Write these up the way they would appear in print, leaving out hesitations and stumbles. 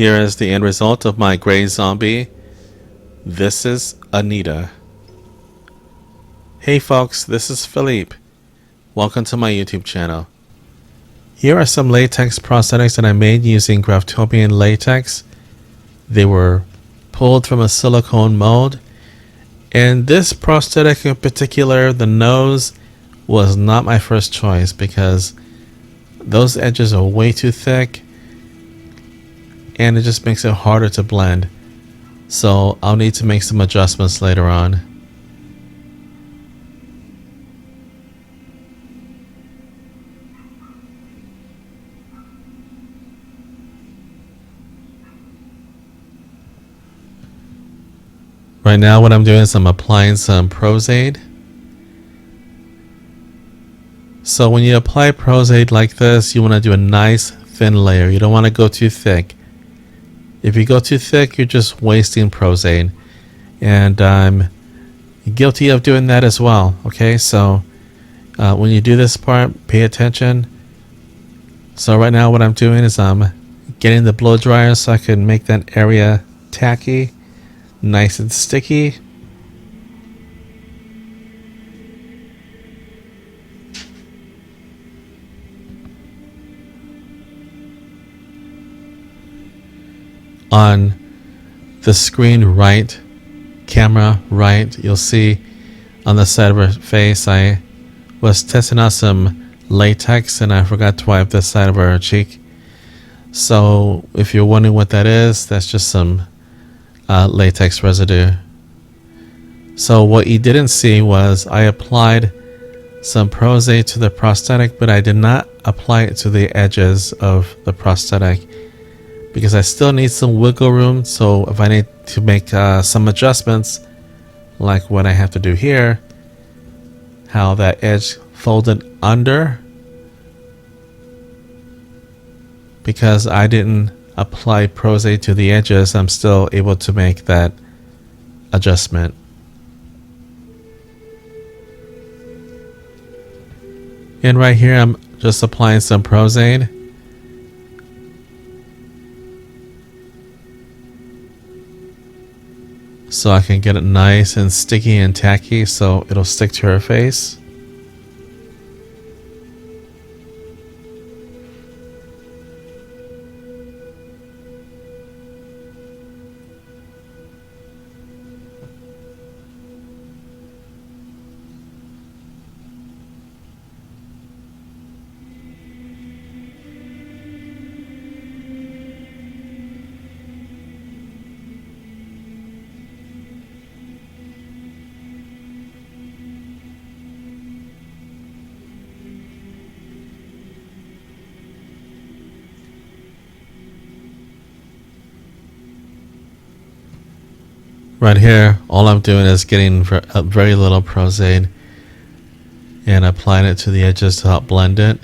Here is the end result of my gray zombie. This is Anita. Hey folks, this is Philippe. Welcome to my YouTube channel. Here are some latex prosthetics that I made using Graftobian latex. They were pulled from a silicone mold. And this prosthetic in particular, the nose, was not my first choice because those edges are way too thick and it just makes it harder to blend. So I'll need to make some adjustments later on. Right now what I'm doing is I'm applying some prosthetic. So when you apply prosthetic like this, you want to do a nice thin layer. You don't want to go too thick. If you go too thick, you're just wasting prosthetic. And I'm guilty of doing that as well. Okay, so when you do this part, pay attention. So right now what I'm doing is I'm getting the blow dryer so I can make that area tacky, nice and sticky. On the screen right, camera right, you'll see on the side of her face I was testing out some latex and I forgot to wipe the side of her cheek. So if you're wondering what that is, that's just some latex residue. So what you didn't see was I applied some prosthetic to the prosthetic, but I did not apply it to the edges of the prosthetic because I still need some wiggle room. So if I need to make some adjustments, like what I have to do here, how that edge folded under, because I didn't apply prosthetic to the edges, I'm still able to make that adjustment. And right here I'm just applying some prosthetic. So I can get it nice and sticky and tacky so it'll stick to her face. Right here, all I'm doing is getting a very little prosthetic and applying it to the edges to help blend it.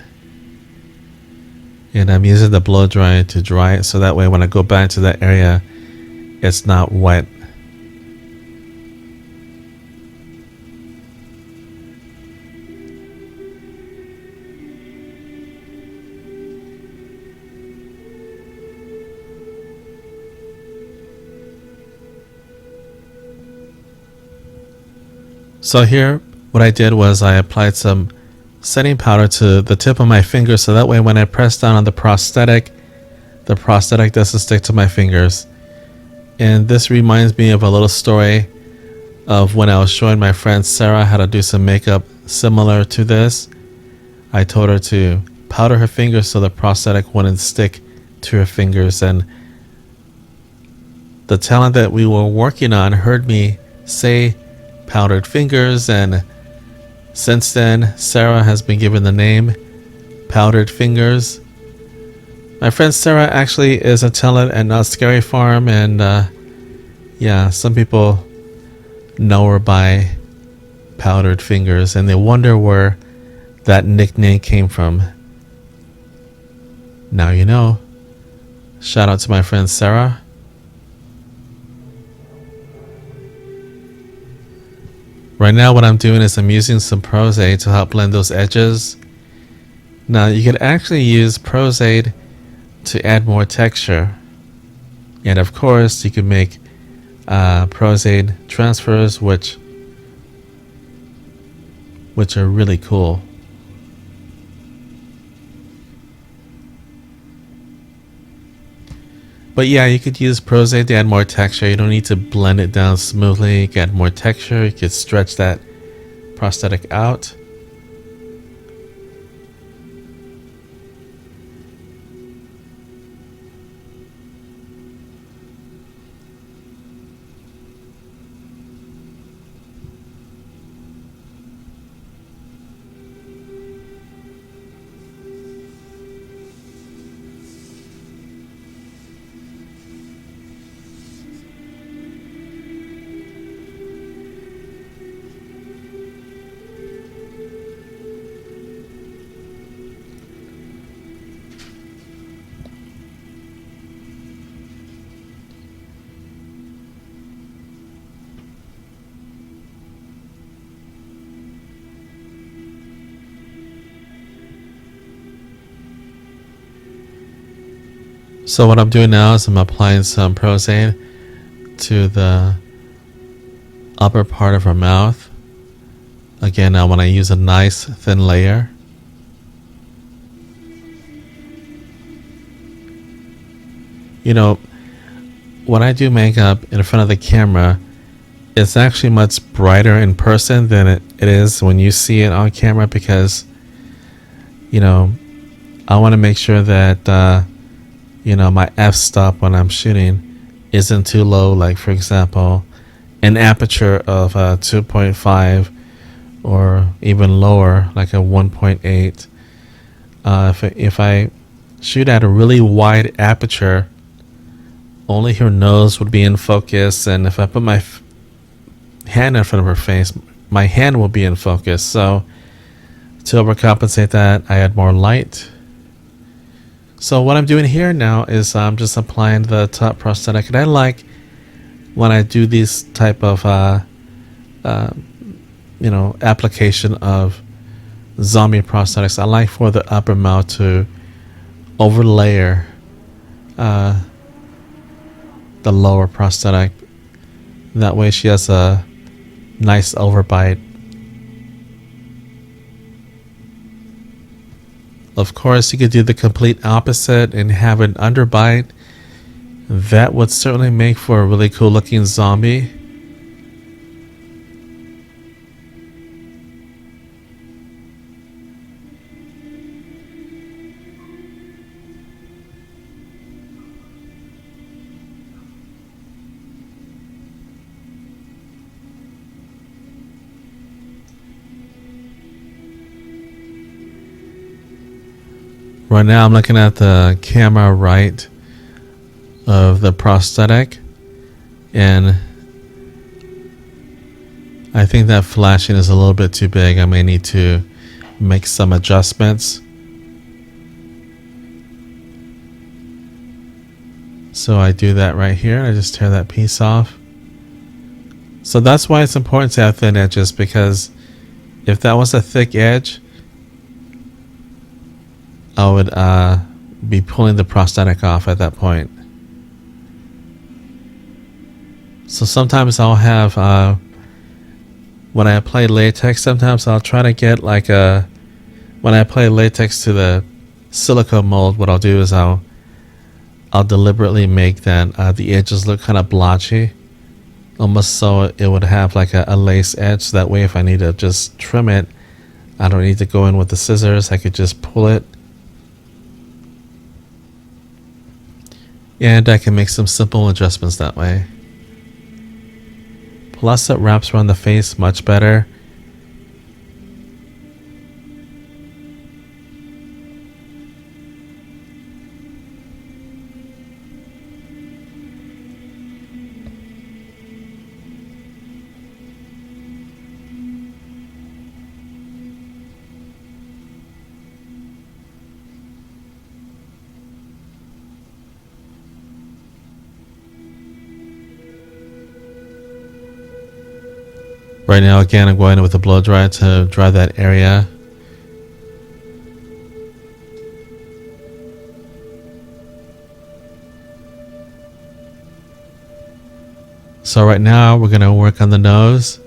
And I'm using the blow dryer to dry it so that way when I go back to that area, it's not wet. So here, what I did was I applied some setting powder to the tip of my finger so that way when I press down on the prosthetic doesn't stick to my fingers. And this reminds me of a little story of when I was showing my friend Sarah how to do some makeup similar to this. I told her to powder her fingers so the prosthetic wouldn't stick to her fingers, and the talent that we were working on heard me say powdered fingers, and since then Sarah has been given the name Powdered Fingers. My friend Sarah actually is a talent at Not Scary Farm, and yeah, some people know her by Powdered Fingers and they wonder where that nickname came from. Now you know. Shout out to my friend Sarah. Right now what I'm doing is I'm using some prosthetic to help blend those edges. Now you could actually use prosthetic to add more texture. And of course, you can make prosthetic transfers, which are really cool. But yeah, you could use prosthetic to add more texture. You don't need to blend it down smoothly. You can add more texture. You could stretch that prosthetic out. So what I'm doing now is I'm applying some prosthetic to the upper part of her mouth. Again, I want to use a nice thin layer. You know, when I do makeup in front of the camera, it's actually much brighter in person than it is when you see it on camera, because, you know, I want to make sure that, you know, my f-stop when I'm shooting isn't too low. Like, for example, an aperture of 2.5 or even lower, like a 1.8. If I shoot at a really wide aperture, only her nose would be in focus, and if I put my hand in front of her face, my hand will be in focus. So to overcompensate that, I add more light. So what I'm doing here now is I'm just applying the top prosthetic, and I like when I do these type of you know, application of zombie prosthetics, I like for the upper mouth to overlayer the lower prosthetic. That way she has a nice overbite. Of course, you could do the complete opposite and have an underbite. That would certainly make for a really cool looking zombie. Right now I'm looking at the camera right of the prosthetic, and I think that flashing is a little bit too big. I may need to make some adjustments. So I do that right here. I just tear that piece off. So that's why it's important to have thin edges, because if that was a thick edge, I would be pulling the prosthetic off at that point. So sometimes I'll have, when I apply latex, sometimes I'll try to get like when I apply latex to the silicone mold, what I'll do is I'll deliberately make that the edges look kind of blotchy, almost so it would have like a lace edge. So that way if I need to just trim it, I don't need to go in with the scissors. I could just pull it. And I can make some simple adjustments that way. Plus it wraps around the face much better. Right now, again, I'm going in with a blow dryer to dry that area. So right now we're going to work on the nose.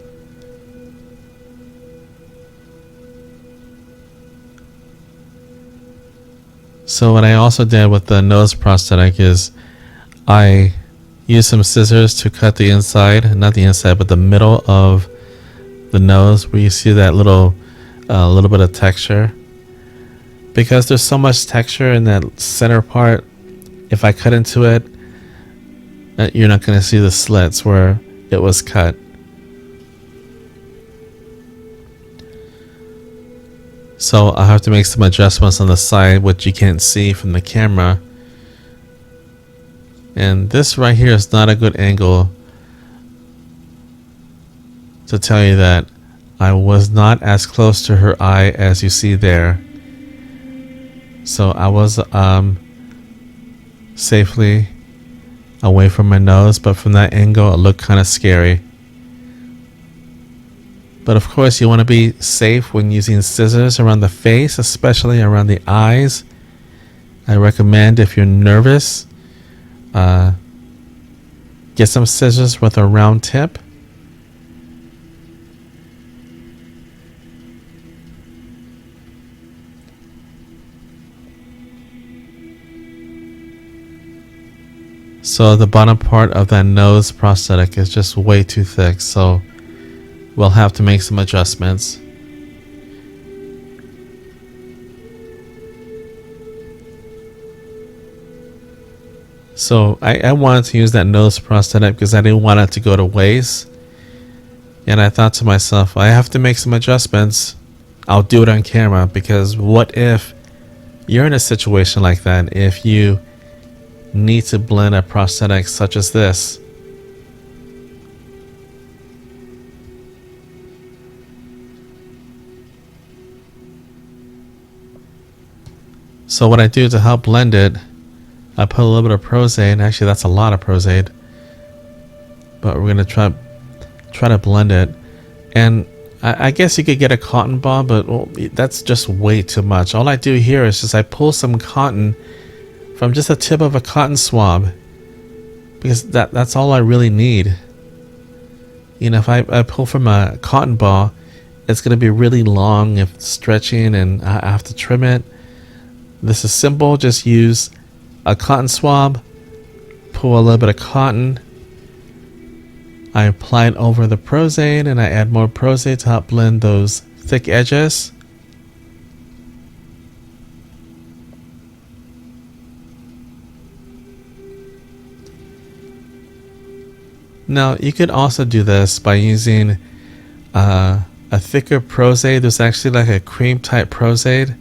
So what I also did with the nose prosthetic is I used some scissors to cut the inside, not the inside, but the middle of the nose where you see that little bit of texture. Because there's so much texture in that center part, if I cut into it, you're not going to see the slits where it was cut. So I'll have to make some adjustments on the side, which you can't see from the camera. And this right here is not a good angle to tell you that I was not as close to her eye as you see there. So I was safely away from my nose, but from that angle it looked kind of scary. But of course you want to be safe when using scissors around the face, especially around the eyes. I recommend, if you're nervous, get some scissors with a round tip. So the bottom part of that nose prosthetic is just way too thick, so we'll have to make some adjustments. So I wanted to use that nose prosthetic because I didn't want it to go to waste. And I thought to myself, I have to make some adjustments. I'll do it on camera, because what if you're in a situation like that, if you need to blend a prosthetic such as this. So what I do to help blend it, I put a little bit of Prozaid. Actually, that's a lot of Prozaid, but we're gonna try to blend it. And I guess you could get a cotton ball, but well, that's just way too much. All I do here is just I pull some cotton from just the tip of a cotton swab, because that's all I really need. You know, if I pull from a cotton ball, it's gonna be really long if it's stretching, and I have to trim it. This is simple. Just use a cotton swab, pull a little bit of cotton. I apply it over the Prozaid, and I add more Prozaid to help blend those thick edges. Now you could also do this by using a thicker Prozaid. There's actually like a cream type Prozaid.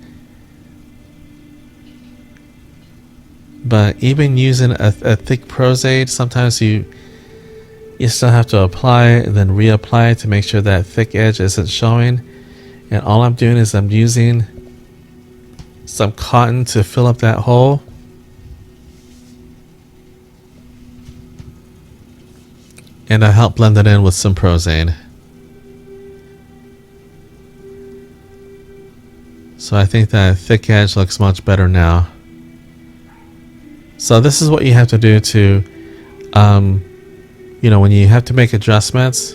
But even using a thick Prozaid, sometimes you still have to apply and then reapply to make sure that thick edge isn't showing. And all I'm doing is I'm using some cotton to fill up that hole. And I help blend it in with some Prozaid. So I think that thick edge looks much better now. So this is what you have to do to, when you have to make adjustments,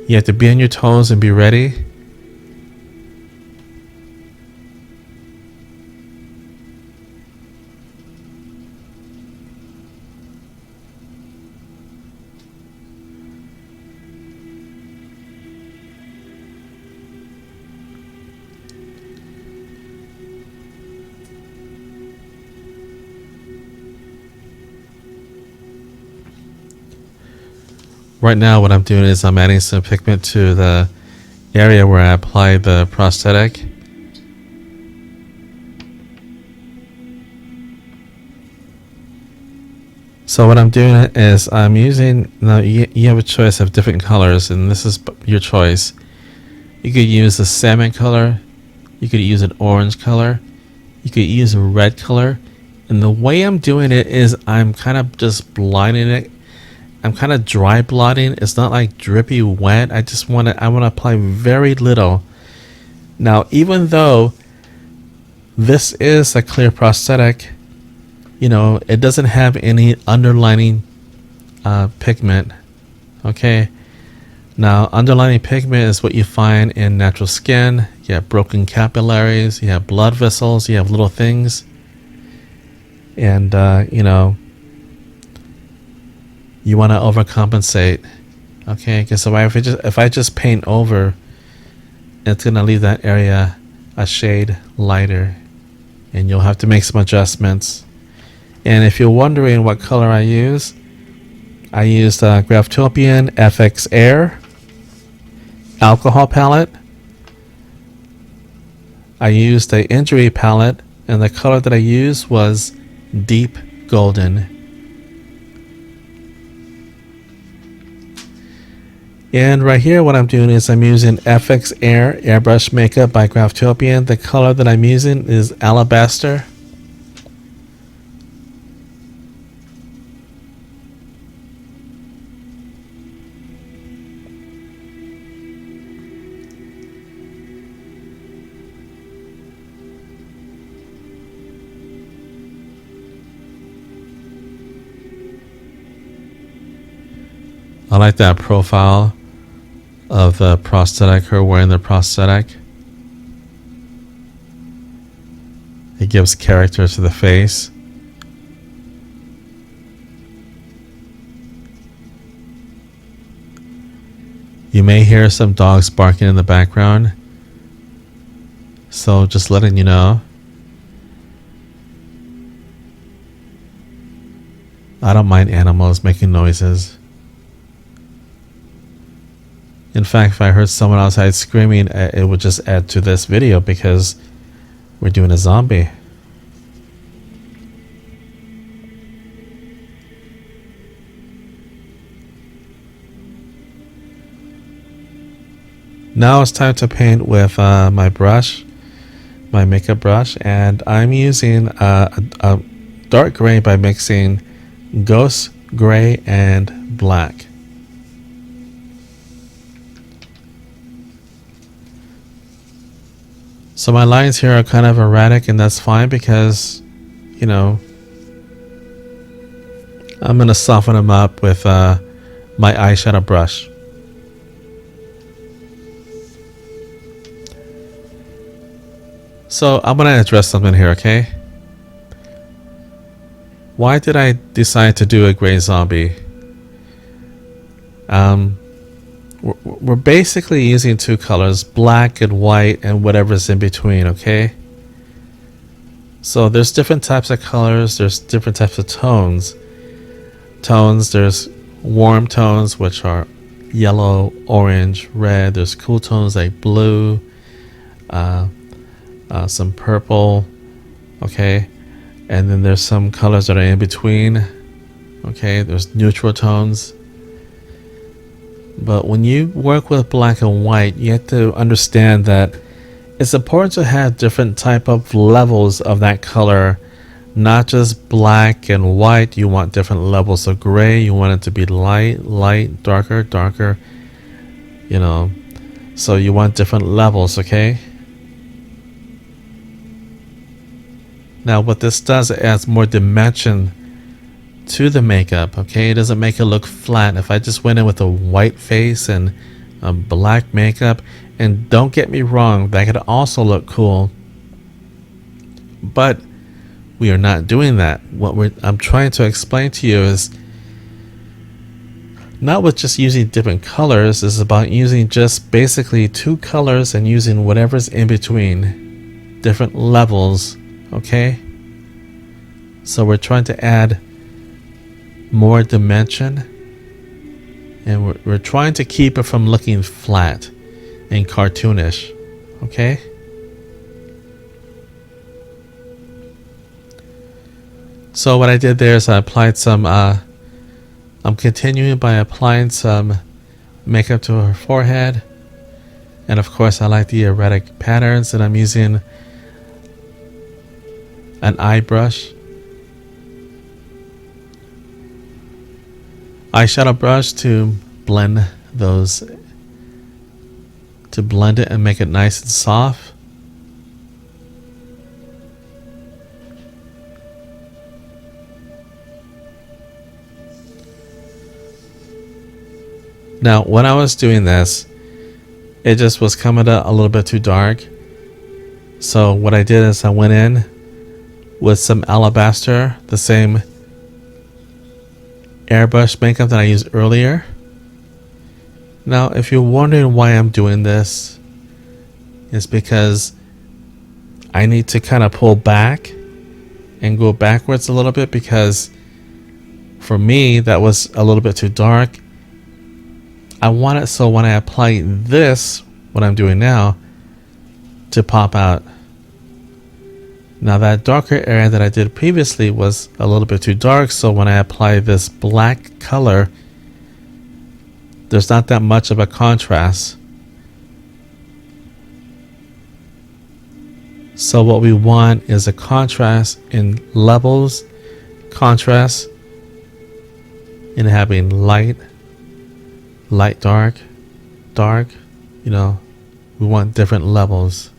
you have to be on your toes and be ready. Right now what I'm doing is I'm adding some pigment to the area where I apply the prosthetic. So what I'm doing is I'm using, now you have a choice of different colors, and this is your choice. You could use a salmon color, you could use an orange color, you could use a red color. And the way I'm doing it is I'm kind of just blinding it. I'm kind of dry blotting. It's not like drippy wet. I want to apply very little. Now, even though this is a clear prosthetic, it doesn't have any underlining pigment. Okay. Now, underlying pigment is what you find in natural skin. You have broken capillaries, you have blood vessels, you have little things. And, you want to overcompensate. Okay, because if I just paint over, it's going to leave that area a shade lighter. And you'll have to make some adjustments. And if you're wondering what color I used Graftobian FX Air alcohol palette. I used a injury palette, and the color that I used was deep golden. And right here what I'm doing is I'm using FX Air Airbrush Makeup by Graftobian. The color that I'm using is Alabaster. I like that profile of the prosthetic, her wearing the prosthetic. It gives character to the face. You may hear some dogs barking in the background, so just letting you know. I don't mind animals making noises. In fact, if I heard someone outside screaming, it would just add to this video because we're doing a zombie. Now it's time to paint with my brush, my makeup brush, and I'm using a dark gray by mixing ghost gray and black. So my lines here are kind of erratic, and that's fine because, I'm going to soften them up with my eyeshadow brush. So I'm going to address something here, okay? Why did I decide to do a gray zombie? We're basically using two colors, black and white and whatever's in between, okay? So there's different types of colors, there's different types of tones. There's warm tones, which are yellow, orange, red. There's cool tones like blue, some purple, okay? And then there's some colors that are in between, okay? There's neutral tones. But when you work with black and white, you have to understand that it's important to have different type of levels of that color, not just black and white. You want different levels of gray. You want it to be light, darker, so you want different levels, okay? Now what this does, it adds more dimension to the makeup, okay? It doesn't make it look flat. If I just went in with a white face and black makeup, and don't get me wrong, that could also look cool, but we are not doing that. I'm trying to explain to you is not with just using different colors. It's about using just basically two colors and using whatever's in between, different levels, okay? So we're trying to add more dimension, and we're trying to keep it from looking flat and cartoonish, okay? So what I did there is I applied some I'm continuing by applying some makeup to her forehead, and of course I like the erratic patterns, and I'm using an eye brush, eyeshadow brush to blend it and make it nice and soft. Now, when I was doing this, it just was coming out a little bit too dark. So what I did is I went in with some alabaster, the same airbrush makeup that I used earlier. Now, if you're wondering why I'm doing this, it's because I need to kind of pull back and go backwards a little bit, because for me, that was a little bit too dark. I want it so when I apply this, what I'm doing now, to pop out. Now that darker area that I did previously was a little bit too dark, so when I apply this black color, there's not that much of a contrast. So what we want is a contrast in levels, contrast in having light, dark, you know, we want different levels.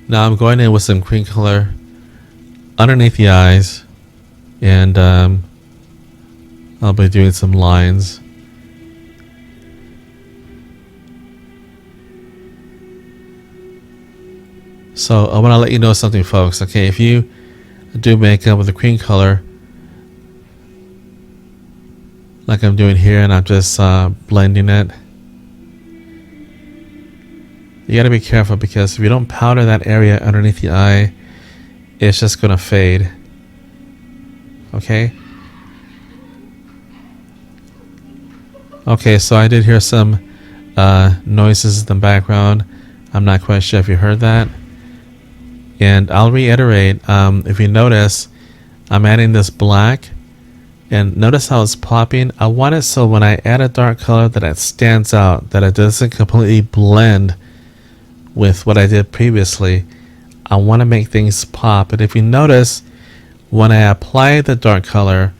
Now I'm going in with some cream color underneath the eyes, and I'll be doing some lines. So I want to let you know something, folks. Okay, if you do makeup with a cream color, like I'm doing here, and I'm just blending it, you got to be careful, because if you don't powder that area underneath the eye, it's just going to fade. Okay? Okay, so I did hear some noises in the background. I'm not quite sure if you heard that. And I'll reiterate, if you notice, I'm adding this black. And notice how it's popping. I want it so when I add a dark color that it stands out, that it doesn't completely blend with what I did previously. I want to make things pop. And if you notice, when I apply the dark color,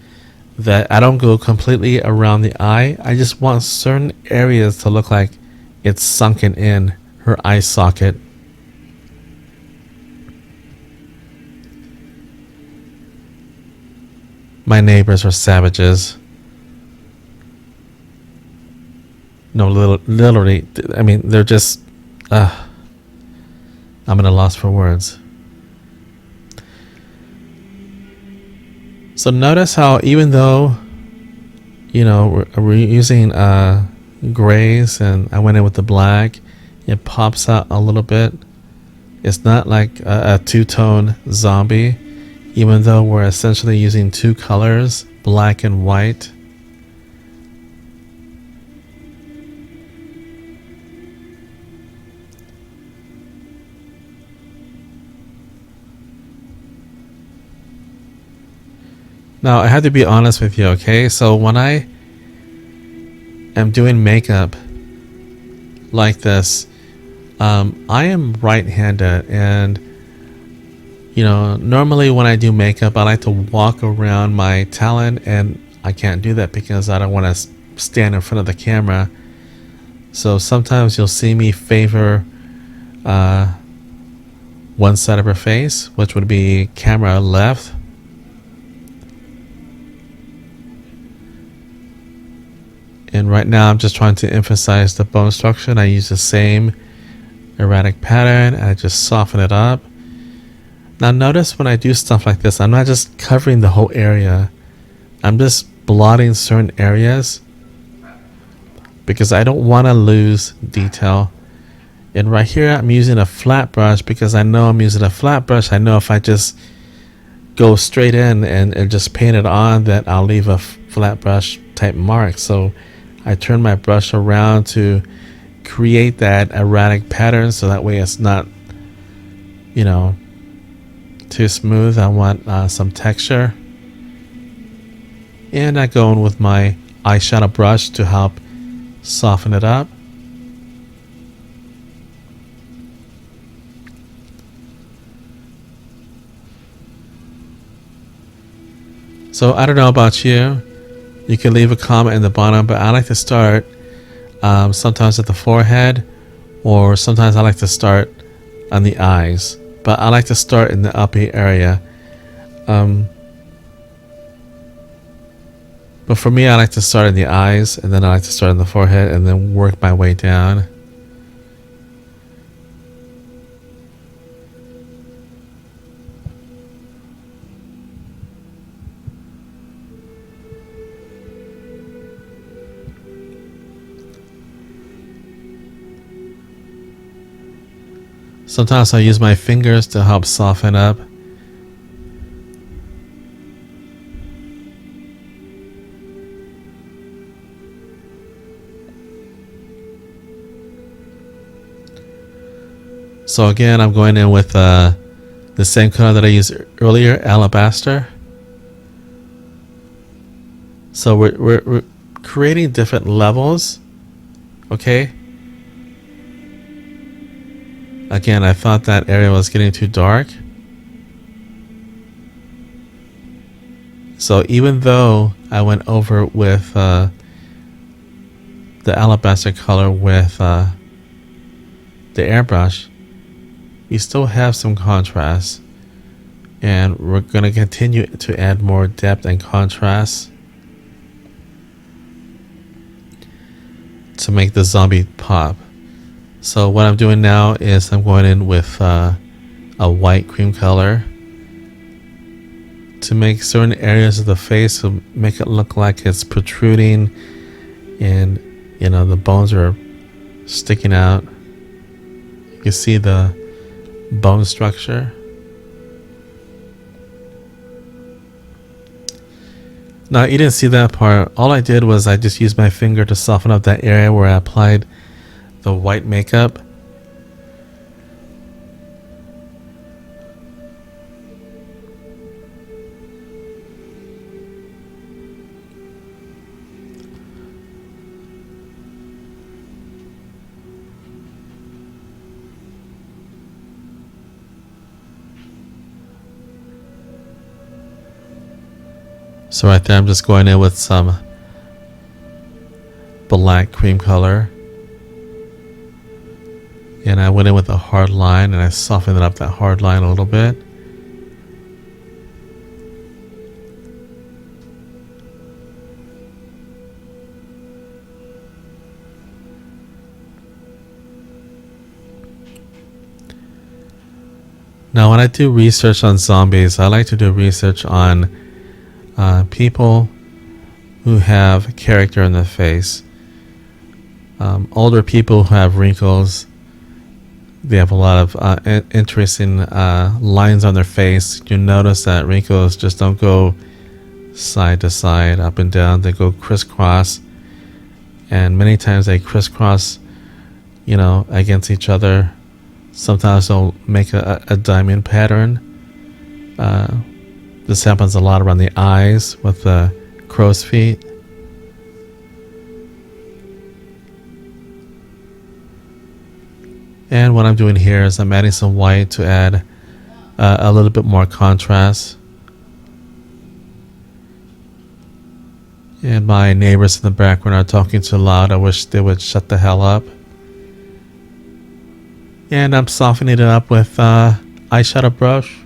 that I don't go completely around the eye. I just want certain areas to look like it's sunken in her eye socket. My neighbors are savages. No, literally, I mean, they're just I'm at a loss for words. So notice how, even though, you know, we're using grays, and I went in with the black, it pops out a little bit. It's not like a two-tone zombie, even though we're essentially using two colors, black and white. Now, I have to be honest with you, okay? So when I am doing makeup like this, I am right-handed, and, you know, normally when I do makeup, I like to walk around my talent, and I can't do that because I don't want to stand in front of the camera. So sometimes you'll see me favor one side of her face, which would be camera left. And right now I'm just trying to emphasize the bone structure, and I use the same erratic pattern, and I just soften it up. Now notice when I do stuff like this, I'm not just covering the whole area. I'm just blotting certain areas because I don't want to lose detail. And right here I'm using a flat brush because I know I'm using a flat brush. I know if I just go straight in and just paint it on, that I'll leave a flat brush type mark. So I turn my brush around to create that erratic pattern, so that way it's not, you know, too smooth. I want some texture. And I go in with my eyeshadow brush to help soften it up. So I don't know about you. You can leave a comment in the bottom, but I like to start sometimes at the forehead, or sometimes I like to start on the eyes. But I like to start in the upper area. But for me, I like to start in the eyes, and then I like to start in the forehead, and then work my way down. Sometimes I use my fingers to help soften up. So again, I'm going in with the same color that I used earlier, alabaster. So we're creating different levels, okay? Again, I thought that area was getting too dark. So even though I went over with the alabaster color with the airbrush, we still have some contrast. And we're going to continue to add more depth and contrast to make the zombie pop. So what I'm doing now is I'm going in with a white cream color to make certain areas of the face, to make it look like it's protruding and, you know, the bones are sticking out. You can see the bone structure. Now you didn't see that part. All I did was I just used my finger to soften up that area where I applied the white makeup. So right there I'm just going in with some black cream color. And I went in with a hard line and I softened up that hard line a little bit. Now when I do research on zombies, I like to do research on people who have character in their face. Older people who have wrinkles. They have a lot of interesting lines on their face. You notice that wrinkles just don't go side to side, up and down. They go crisscross, and many times they crisscross, you know, against each other. Sometimes they'll make a diamond pattern. This happens a lot around the eyes with the crow's feet. And what I'm doing here is I'm adding some white to add a little bit more contrast. And my neighbors in the background are talking too loud. I wish they would shut the hell up. And I'm softening it up with eyeshadow brush.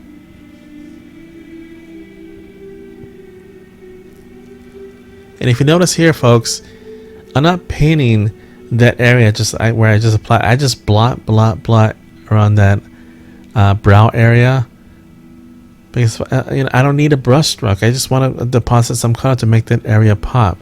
And if you notice here, folks, I'm not painting that area where I just apply. I just blot around that brow area, because you know, I don't need a brush stroke. I just want to deposit some color to make that area pop.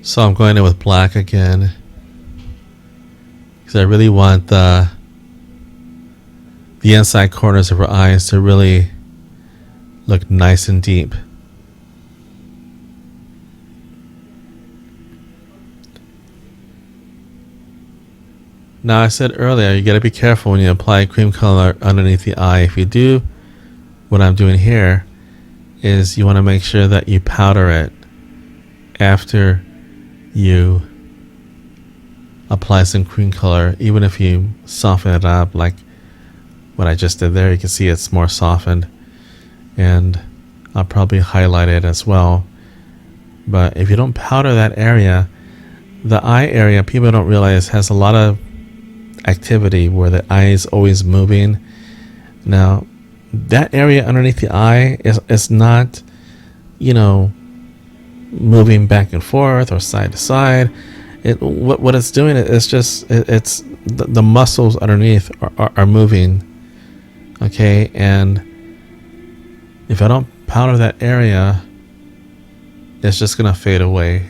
So I'm going in with black again. because I really want the inside corners of her eyes to really look nice and deep. Now, I said earlier, you got to be careful when you apply cream color underneath the eye. If you do what I'm doing here, is you want to make sure that you powder it after you apply some cream color. Even if you soften it up like what I just did there, you can see it's more softened, and I'll probably highlight it as well. But if you don't powder that area, the eye area, people don't realize, has a lot of activity where the eye is always moving. Now, that area underneath the eye is not, moving back and forth or side to side. What it's doing is just it's the muscles underneath are moving. Okay, and if I don't powder that area, it's just gonna fade away.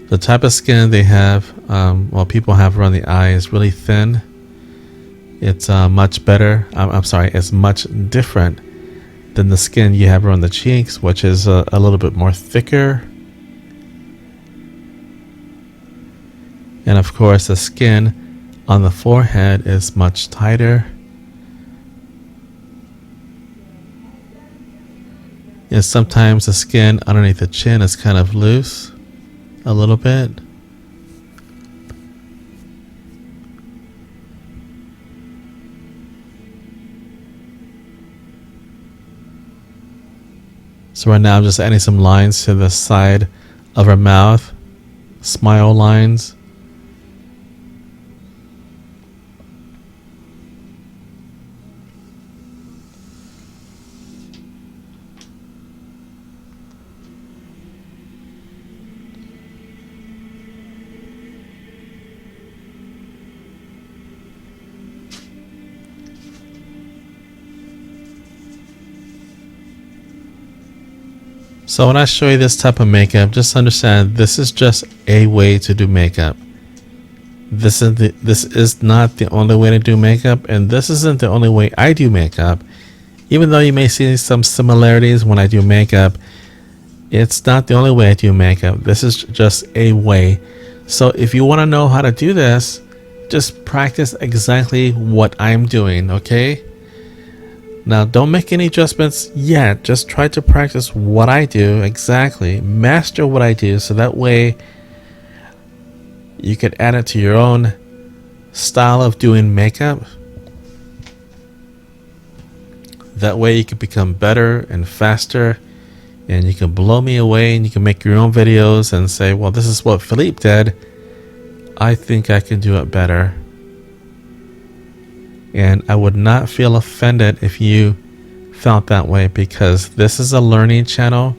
The type of skin they have, people have around the eye is really thin. It's much better. I'm sorry, it's much different than the skin you have around the cheeks, which is a little bit more thicker. And of course, the skin on the forehead is much tighter. And sometimes the skin underneath the chin is kind of loose a little bit. So right now I'm just adding some lines to the side of her mouth, smile lines. So when I show you this type of makeup, just understand this is just a way to do makeup. This is not the only way to do makeup, and this isn't the only way I do makeup. Even though you may see some similarities when I do makeup, it's not the only way I do makeup. This is just a way. So if you want to know how to do this, just practice exactly what I'm doing, okay? Now, don't make any adjustments yet. Just try to practice what I do exactly. Master what I do, so that way you can add it to your own style of doing makeup. That way you can become better and faster, and you can blow me away, and you can make your own videos and say, well, this is what Philippe did. I think I can do it better. And I would not feel offended if you felt that way, because this is a learning channel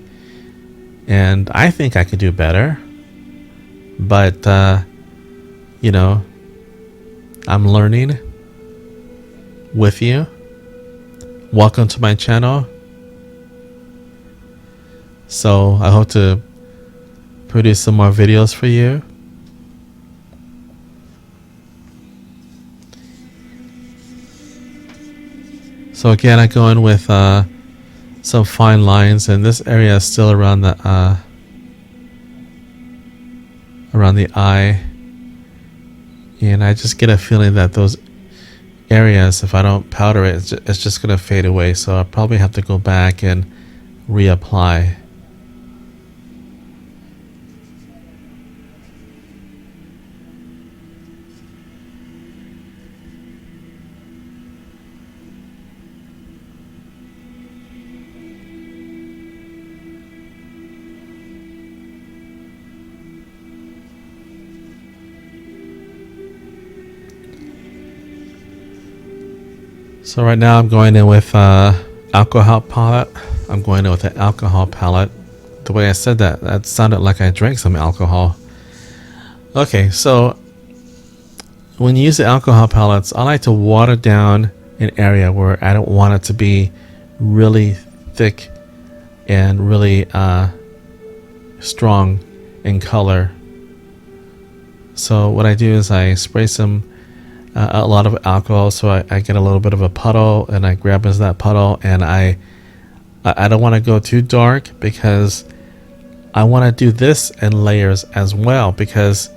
and I think I could do better. But, I'm learning with you. Welcome to my channel. So I hope to produce some more videos for you. So again, I go in with some fine lines, and this area is still around the eye, and I just get a feeling that those areas, if I don't powder it, it's just gonna fade away. So I'll probably have to go back and reapply. So right now I'm going in with alcohol palette. I'm going in with an alcohol palette. The way I said that sounded like I drank some alcohol. Okay, so when you use the alcohol palettes, I like to water down an area where I don't want it to be really thick and really strong in color. So what I do is I spray some a lot of alcohol, so I get a little bit of a puddle, and I grab into that puddle, and I don't want to go too dark because I want to do this in layers as well, because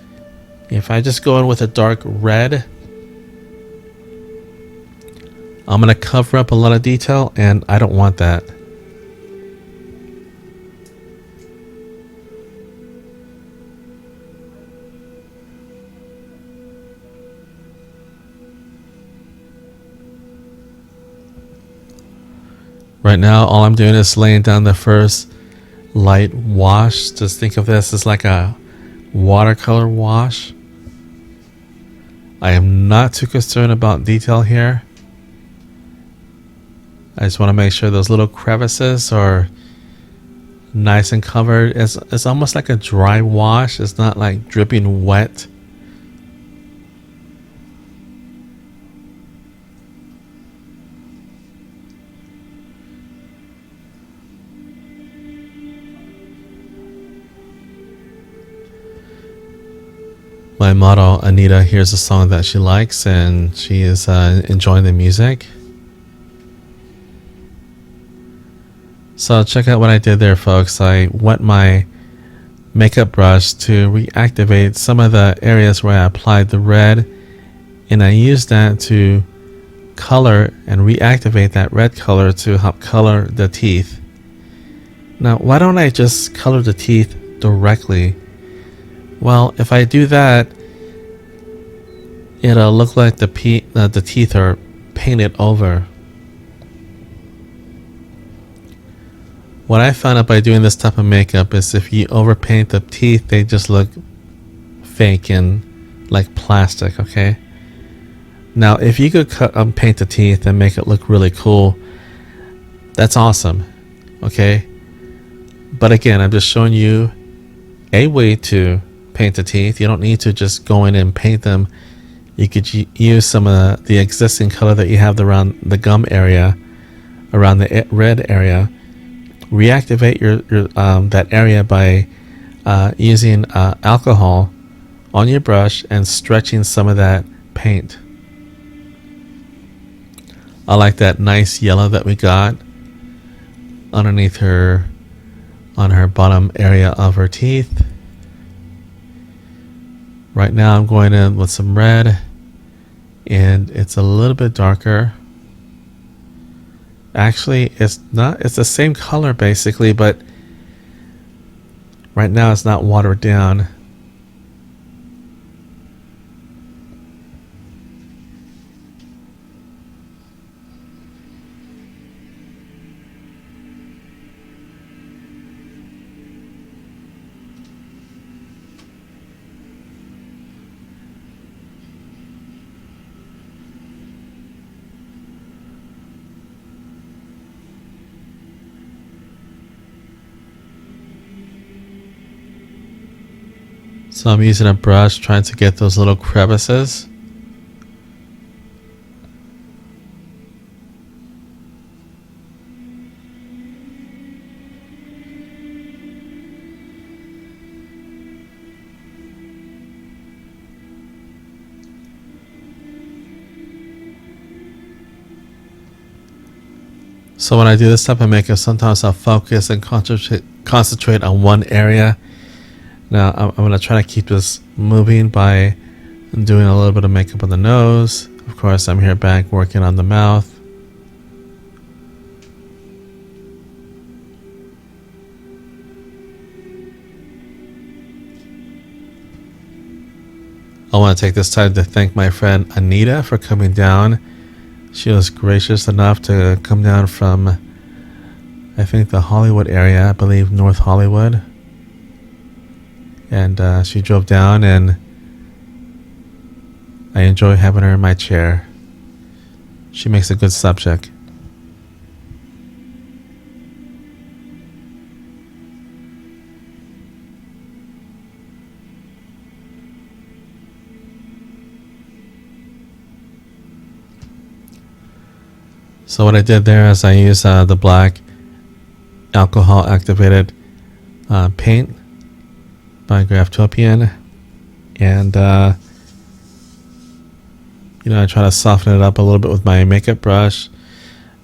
if I just go in with a dark red, I'm going to cover up a lot of detail, and I don't want that. Right now, all I'm doing is laying down the first light wash. Just think of this as like a watercolor wash. I am not too concerned about detail here. I just want to make sure those little crevices are nice and covered. It's almost like a dry wash. It's not like dripping wet. My model Anita hears a song that she likes, and she is enjoying the music. So check out what I did there, folks. I wet my makeup brush to reactivate some of the areas where I applied the red, and I used that to color and reactivate that red color to help color the teeth. Now, why don't I just color the teeth directly? Well, if I do that, it'll look like the teeth are painted over. What I found out by doing this type of makeup is if you overpaint the teeth, they just look fake and like plastic, okay? Now, if you could paint the teeth and make it look really cool, that's awesome, okay? But again, I'm just showing you a way to paint the teeth. You don't need to just go in and paint them. You could use some of the existing color that you have around the gum area, around the red area. Reactivate your that area by using alcohol on your brush and stretching some of that paint. I like that nice yellow that we got underneath her, on her bottom area of her teeth. Right now I'm going in with some red, and it's a little bit darker. Actually, it's the same color basically, but right now it's not watered down. So I'm using a brush trying to get those little crevices. So when I do this type of makeup, sometimes I'll focus and concentrate on one area. Now I'm going to try to keep this moving by doing a little bit of makeup on the nose. Of course, I'm here back working on the mouth. I want to take this time to thank my friend Anita for coming down. She was gracious enough to come down from, I think, the Hollywood area, I believe North Hollywood. And she drove down, and I enjoy having her in my chair. She makes a good subject. So what I did there is I used the black alcohol activated paint by Graftobian, and I try to soften it up a little bit with my makeup brush.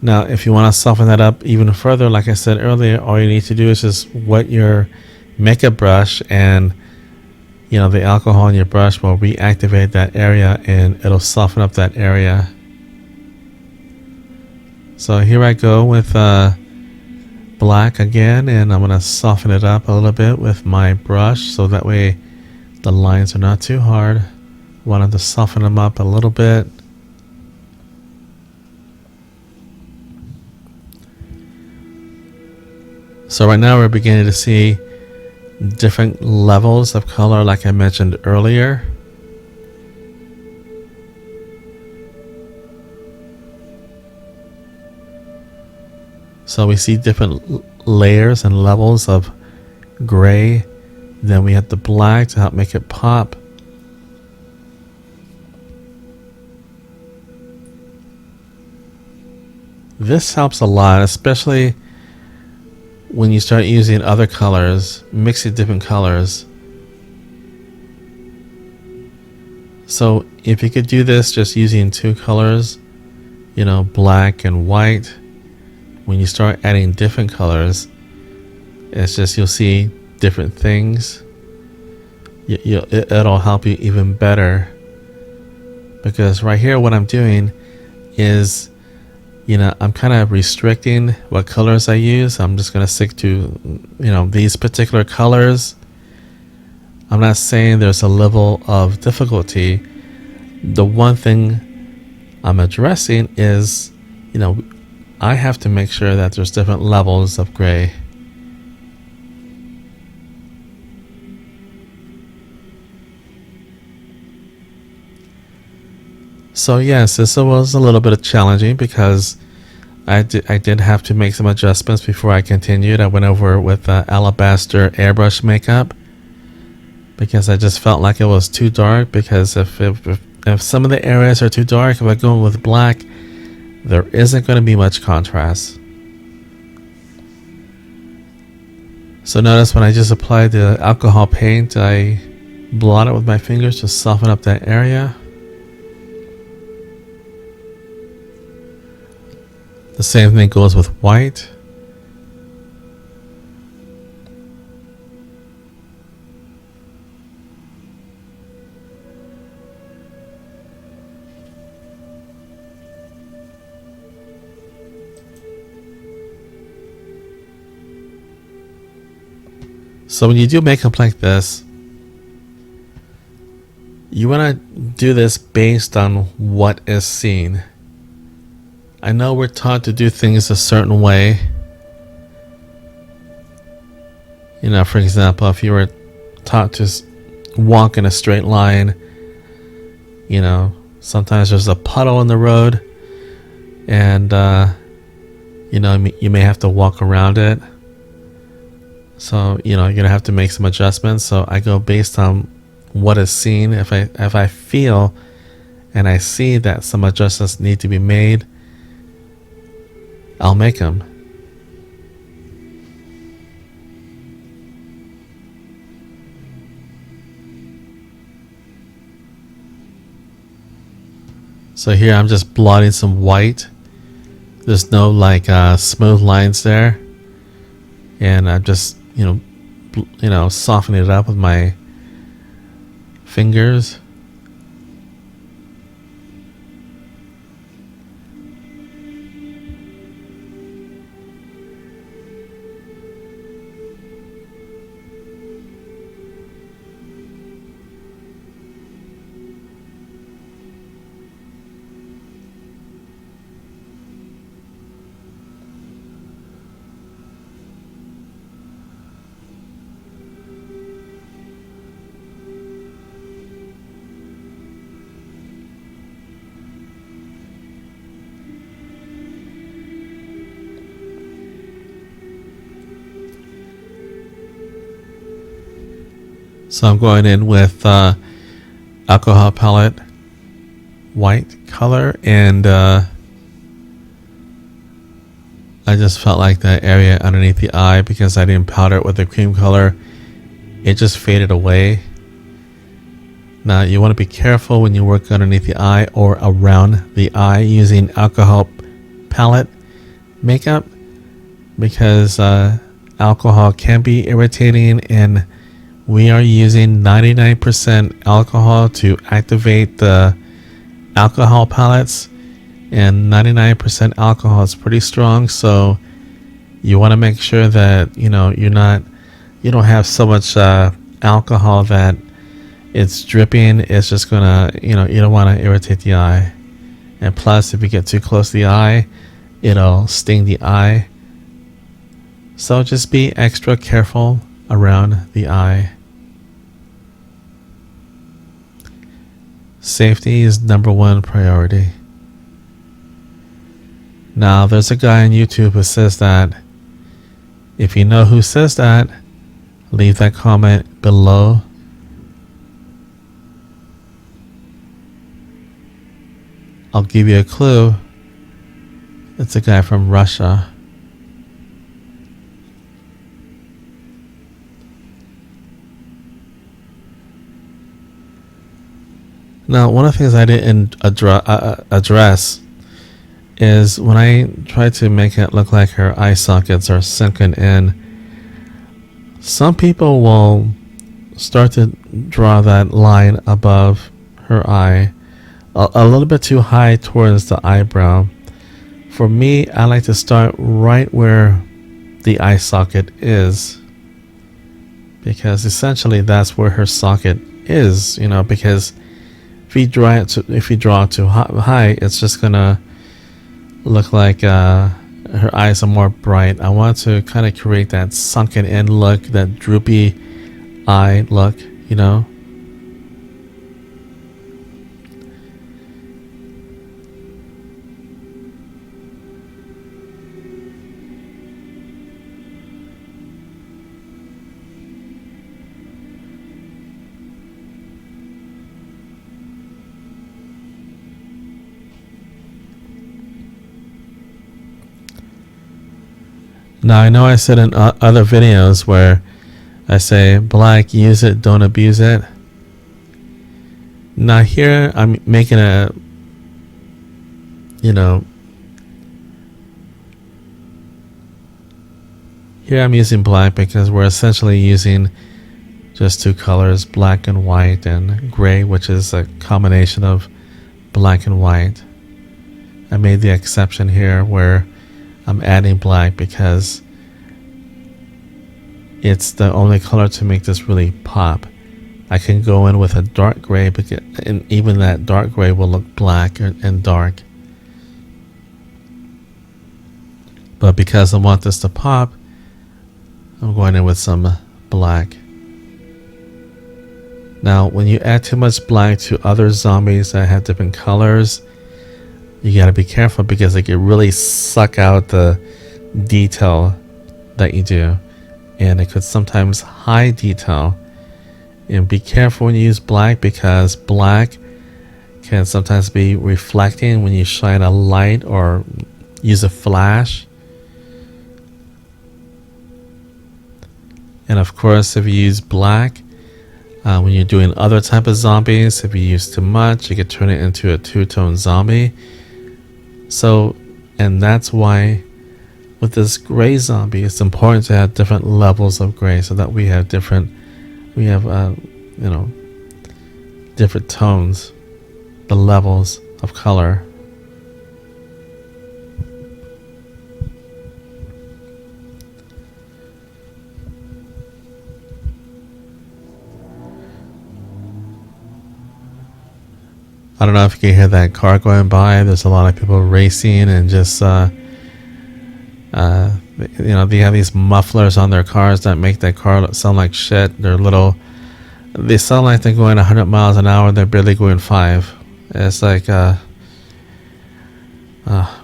Now, if you want to soften that up even further, like I said earlier, all you need to do is just wet your makeup brush, and the alcohol in your brush will reactivate that area and it'll soften up that area. So here I go with black again, and I'm going to soften it up a little bit with my brush so that way the lines are not too hard. Wanted to soften them up a little bit. So right now we're beginning to see different levels of color like I mentioned earlier. So we see different layers and levels of gray. Then we have the black to help make it pop. This helps a lot, especially when you start using other colors, mixing different colors. So if you could do this just using two colors, black and white, when you start adding different colors, it's just you'll see different things. It'll help you even better, because right here what I'm doing is I'm kind of restricting what colors I use. I'm just going to stick to, these particular colors. I'm not saying there's a level of difficulty. The one thing I'm addressing is, I have to make sure that there's different levels of gray. So yes, this was a little bit challenging because I did have to make some adjustments before I continued. I went over with alabaster airbrush makeup because I just felt like it was too dark, because if some of the areas are too dark, if I go with black, there isn't going to be much contrast. So notice when I just applied the alcohol paint, I blot it with my fingers to soften up that area. The same thing goes with white. So when you do makeup like this, you want to do this based on what is seen. I know we're taught to do things a certain way. For example, if you were taught to walk in a straight line, sometimes there's a puddle in the road, and you may have to walk around it. So you're gonna have to make some adjustments. So I go based on what is seen. If I feel and I see that some adjustments need to be made, I'll make them. So here I'm just blotting some white. There's no smooth lines there, and I'm just softening it up with my fingers. So I'm going in with alcohol palette white color, and I just felt like that area underneath the eye, because I didn't powder it with the cream color, it just faded away. Now you want to be careful when you work underneath the eye or around the eye using alcohol palette makeup, because alcohol can be irritating, and we are using 99% alcohol to activate the alcohol palettes, and 99% alcohol is pretty strong. So you want to make sure that you don't have so much alcohol that it's dripping. It's just gonna, you don't want to irritate the eye. And plus, if you get too close to the eye, it'll sting the eye. So just be extra careful around the eye. Safety is #1 priority. Now, there's a guy on YouTube who says that. If you know who says that, leave that comment below. I'll give you a clue. It's a guy from Russia. Now, one of the things I didn't address is when I tried to make it look like her eye sockets are sunken in, some people will start to draw that line above her eye a little bit too high towards the eyebrow. For me, I like to start right where the eye socket is, because essentially that's where her socket is, because if you draw it too high, it's just gonna look like her eyes are more bright. I want to kind of create that sunken in look, that droopy eye look, Now, I know I said in other videos where I say, black, use it, don't abuse it. Now here I'm making a, here I'm using black because we're essentially using just two colors, black and white, and gray, which is a combination of black and white. I made the exception here where I'm adding black because it's the only color to make this really pop. I can go in with a dark gray, and even that dark gray will look black and dark. But because I want this to pop, I'm going in with some black. Now, when you add too much black to other zombies that have different colors, you gotta be careful because it can really suck out the detail that you do, and it could sometimes hide detail. And be careful when you use black because black can sometimes be reflecting when you shine a light or use a flash. And of course, if you use black when you're doing other type of zombies, if you use too much, you could turn it into a two-tone zombie. So, and that's why with this gray zombie, it's important to have different levels of gray so that we have different tones, the levels of color. I don't know if you can hear that car going by. There's a lot of people racing and just, they have these mufflers on their cars that make that car sound like shit. They sound like they're going 100 miles an hour. They're barely going 5. It's like,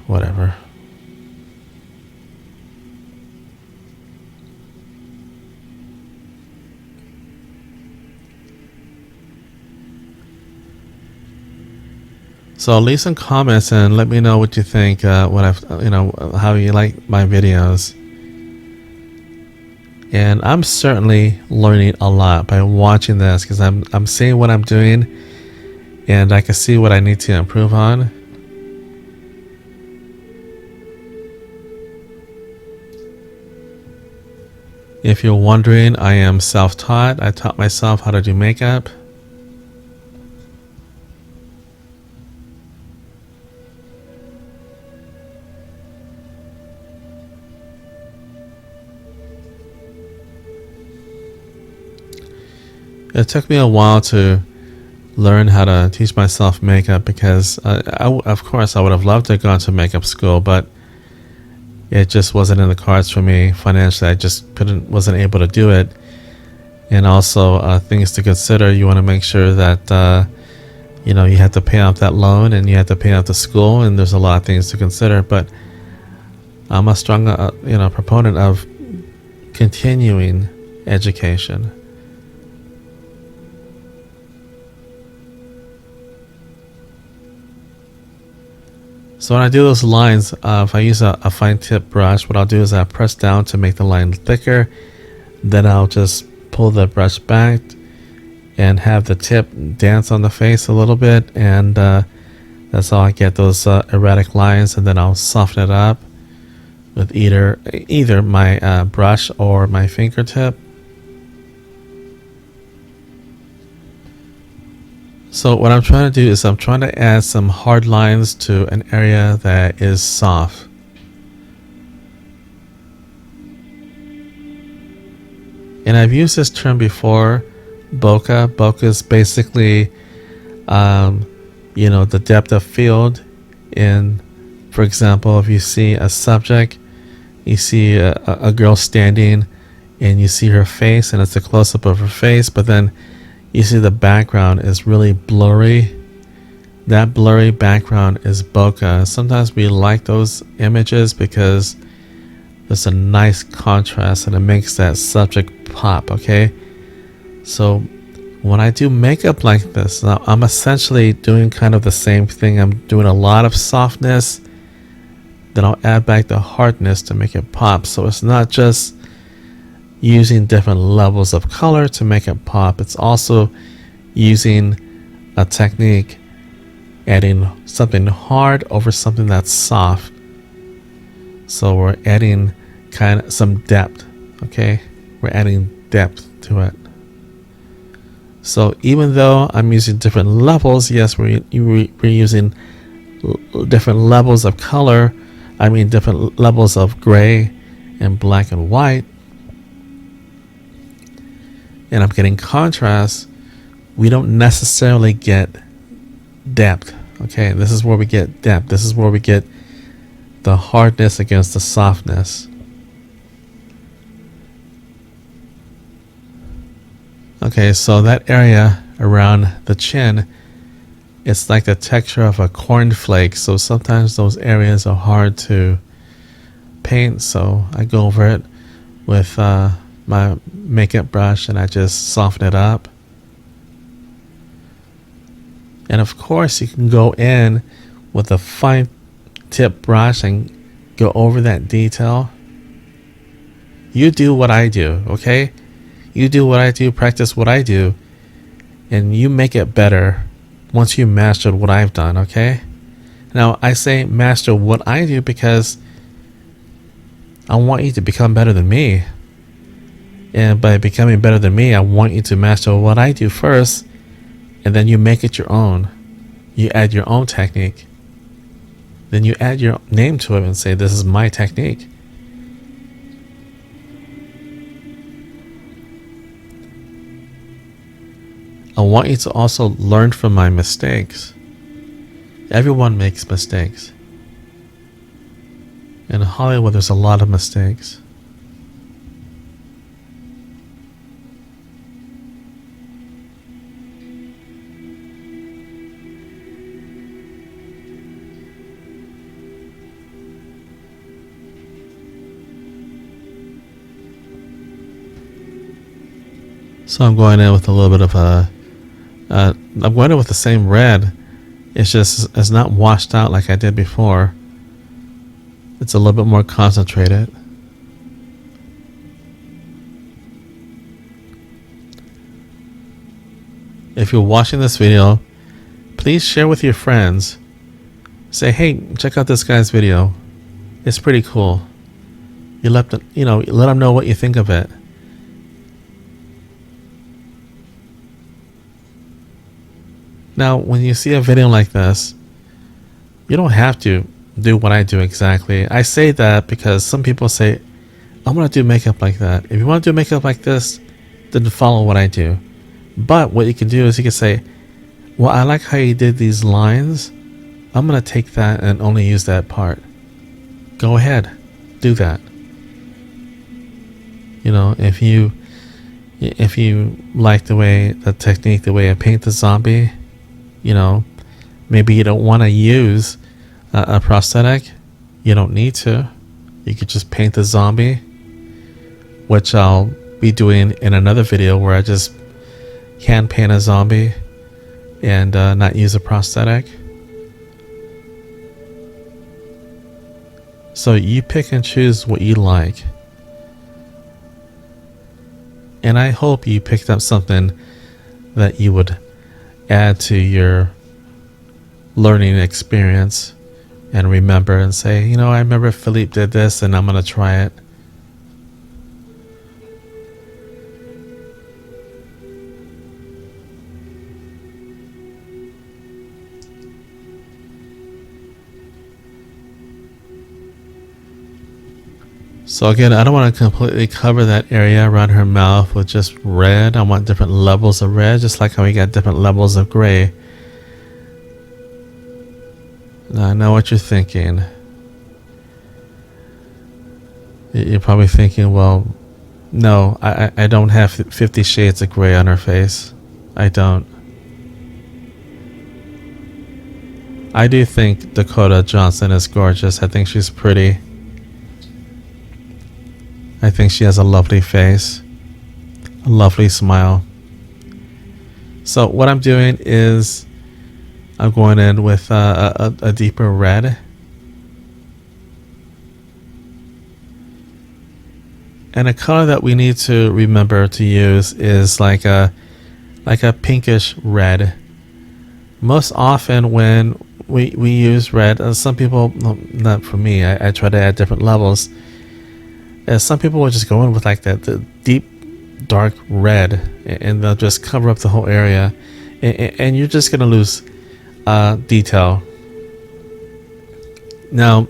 whatever. So leave some comments and let me know what you think. What I've, how you like my videos. And I'm certainly learning a lot by watching this, because I'm seeing what I'm doing, and I can see what I need to improve on. If you're wondering, I am self-taught. I taught myself how to do makeup. It took me a while to learn how to teach myself makeup, because of course I would have loved to have gone to makeup school, but it just wasn't in the cards for me financially. I just wasn't able to do it. And also things to consider. You want to make sure that you have to pay off that loan, and you have to pay off the school, and there's a lot of things to consider. But I'm a strong proponent of continuing education. So when I do those lines, if I use a fine tip brush, what I'll do is I press down to make the line thicker. Then I'll just pull the brush back and have the tip dance on the face a little bit, and that's how I get those erratic lines. And then I'll soften it up with either my brush or my fingertip. So what I'm trying to do is I'm trying to add some hard lines to an area that is soft. And I've used this term before, bokeh. Bokeh is basically, the depth of field in, for example, if you see a subject, you see a girl standing and you see her face and it's a close-up of her face, but then you see the background is really blurry. That blurry background is bokeh. Sometimes we like those images because there's a nice contrast and it makes that subject pop, okay? So when I do makeup like this, now I'm essentially doing kind of the same thing. I'm doing a lot of softness, then I'll add back the hardness to make it pop. So it's not just using different levels of color to make it pop. It's also using a technique, adding something hard over something that's soft. So we're adding kind of some depth, okay? We're adding depth to it. So even though I'm using different levels, yes, we're using different levels of color. I mean different levels of gray and black and white. And I'm getting contrast. We don't necessarily get depth. Okay, this is where we get depth. This is where we get the hardness against the softness. Okay, so that area around the chin, it's like the texture of a cornflake. So sometimes those areas are hard to paint. So I go over it with my makeup brush and I just soften it up. And of course you can go in with a fine tip brush and go over that detail. You do what I do, okay? You do what I do, practice what I do, and you make it better once you mastered what I've done, okay? Now I say master what I do because I want you to become better than me. And by becoming better than me, I want you to master what I do first, and then you make it your own. You add your own technique. Then you add your name to it and say, this is my technique. I want you to also learn from my mistakes. Everyone makes mistakes. In Hollywood, there's a lot of mistakes. So I'm going in with a little bit of I'm going in with the same red It's not washed out like I did before. It's a little bit more concentrated. If you're watching this video, please share with your friends. Say, hey, check out this guy's video. It's pretty cool. You let them know what you think of it. Now, when you see a video like this, you don't have to do what I do exactly. I say that because some people say, I'm going to do makeup like that. If you want to do makeup like this, then follow what I do. But what you can do is you can say, well, I like how you did these lines. I'm going to take that and only use that part. Go ahead. Do that. If you like the technique, the way I paint the zombie, maybe you don't want to use a prosthetic. You don't need to. You could just paint the zombie, which I'll be doing in another video where I just hand paint a zombie and not use a prosthetic. So you pick and choose what you like. And I hope you picked up something that you would add to your learning experience and remember and say, I remember Philippe did this and I'm going to try it. So again, I don't want to completely cover that area around her mouth with just red. I want different levels of red, just like how we got different levels of gray. Now I know what you're thinking. You're probably thinking, well, no, I don't have 50 shades of gray on her face. I don't. I do think Dakota Johnson is gorgeous. I think she's pretty. I think she has a lovely face, a lovely smile. So what I'm doing is I'm going in with a deeper red. And a color that we need to remember to use is like a pinkish red. Most often when we use red, some people, not for me, I try to add different levels. Some people will just go in with like the deep dark red and they'll just cover up the whole area and you're just gonna lose detail. Now,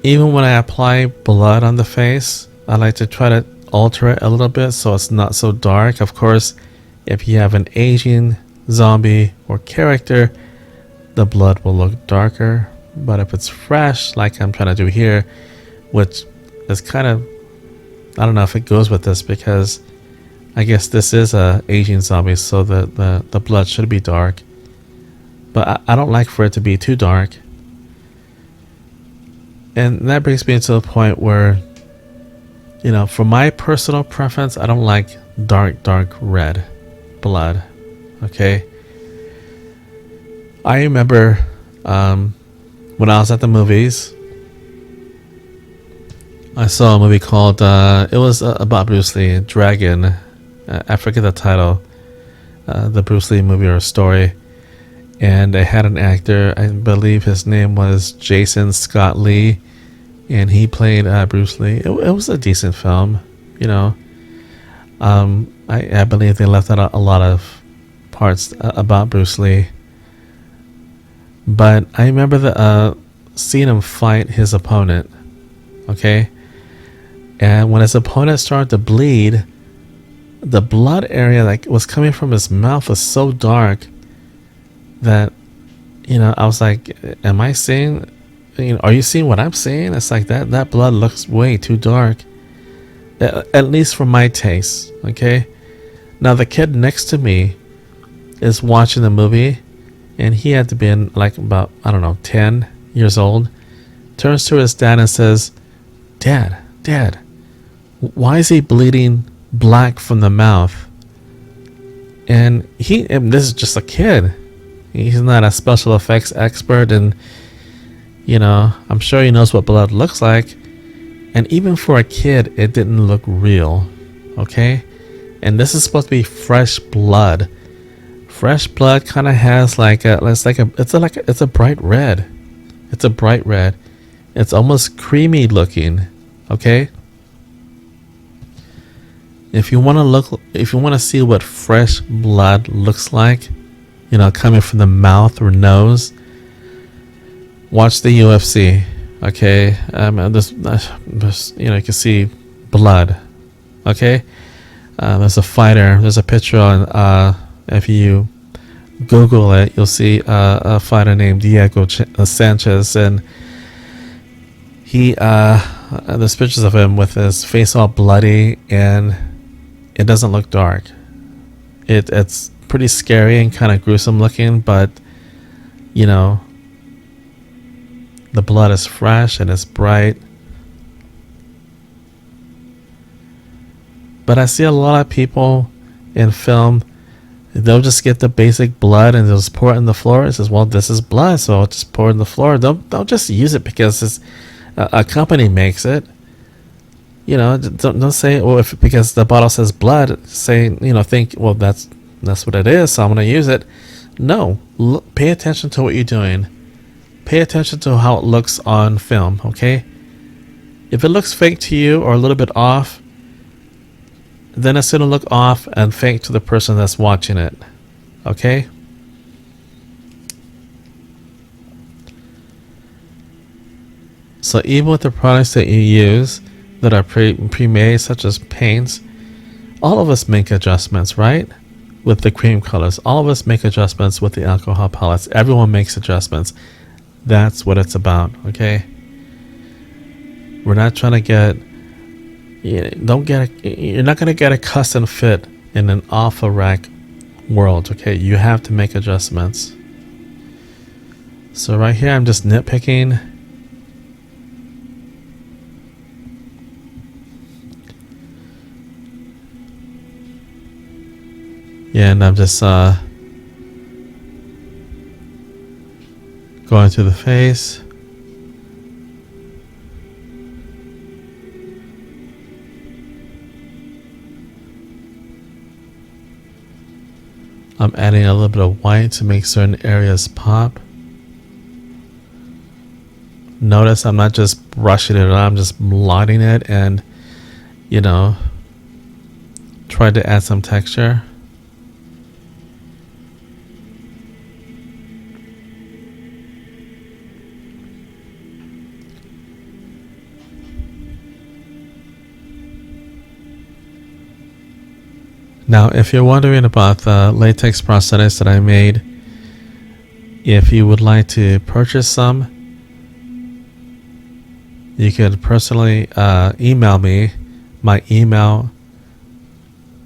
even when I apply blood on the face, I like to try to alter it a little bit so it's not so dark. Of course, if you have an aging zombie or character, the blood will look darker. But if it's fresh, like I'm trying to do here, which is kind of, I don't know if it goes with this because I guess this is a aging zombie, so the blood should be dark. But I don't like for it to be too dark. And that brings me to the point where, for my personal preference, I don't like dark red blood. Okay. I remember when I was at the movies, I saw a movie called, it was about Bruce Lee, Dragon. I forget the title, the Bruce Lee movie or story. And they had an actor, I believe his name was Jason Scott Lee, and he played Bruce Lee. It was a decent film, I believe they left out a lot of parts about Bruce Lee. But I remember seeing him fight his opponent, okay? And when his opponent started to bleed, the blood area that was coming from his mouth was so dark that, I was like, am I seeing, are you seeing what I'm seeing? It's like that blood looks way too dark, at least for my taste, okay? Now the kid next to me is watching the movie, and he had to be in like about, 10 years old, turns to his dad and says, Dad, why is he bleeding black from the mouth? And this is just a kid. He's not a special effects expert, and I'm sure he knows what blood looks like. And even for a kid, it didn't look real. Okay? And this is supposed to be fresh blood. Fresh blood kind of has it's a bright red. It's a bright red. It's almost creamy looking. Okay? If you want to see what fresh blood looks like, coming from the mouth or nose, watch the UFC. Okay, you can see blood. Okay, there's a fighter. There's a picture on. If you Google it, you'll see a fighter named Diego Sanchez, and there's pictures of him with his face all bloody, and it doesn't look dark. It's pretty scary and kind of gruesome looking, but the blood is fresh and it's bright. But I see a lot of people in film, they'll just get the basic blood and they'll just pour it in the floor. It says, well, this is blood, so I'll just pour it in the floor. They'll just use it because it's a company makes it. Don't say, well, because the bottle says blood, say, think, well, that's what it is, so I'm going to use it. No, pay attention to what you're doing. Pay attention to how it looks on film, okay? If it looks fake to you or a little bit off, then it's going to look off and fake to the person that's watching it, okay? So even with the products that you use that are pre-made, such as paints, all of us make adjustments, right? With the cream colors, all of us make adjustments with the alcohol palettes. Everyone makes adjustments. That's what it's about, okay? We're not trying to get... you're not going to get a custom fit in an off-the-rack world, okay? You have to make adjustments. So right here, I'm just nitpicking. Yeah, and I'm just going through the face. I'm adding a little bit of white to make certain areas pop. Notice I'm not just brushing it, I'm just blotting it and, try to add some texture. Now, if you're wondering about the latex prosthetics that I made, if you would like to purchase some, you could personally email me. My email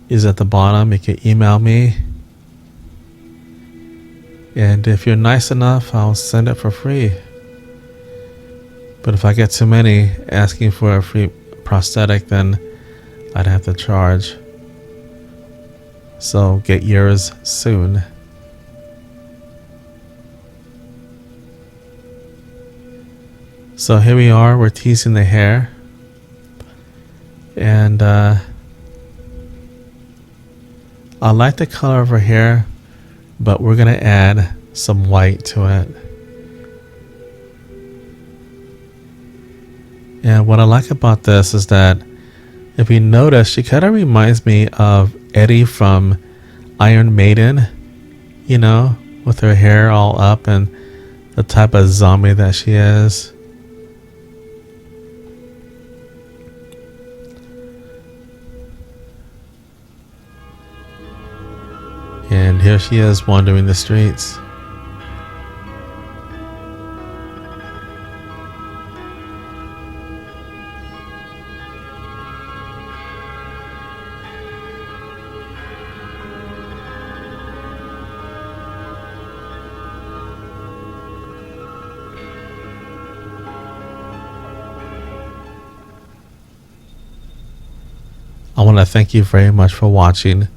is at the bottom. You can email me. And if you're nice enough, I'll send it for free. But if I get too many asking for a free prosthetic, then I'd have to charge. So get yours soon. So here we are, we're teasing the hair. And I like the color of her hair, but we're going to add some white to it. And what I like about this is that if you notice, she kind of reminds me of Eddie from Iron Maiden, with her hair all up and the type of zombie that she is. And here she is wandering the streets. I want to thank you very much for watching.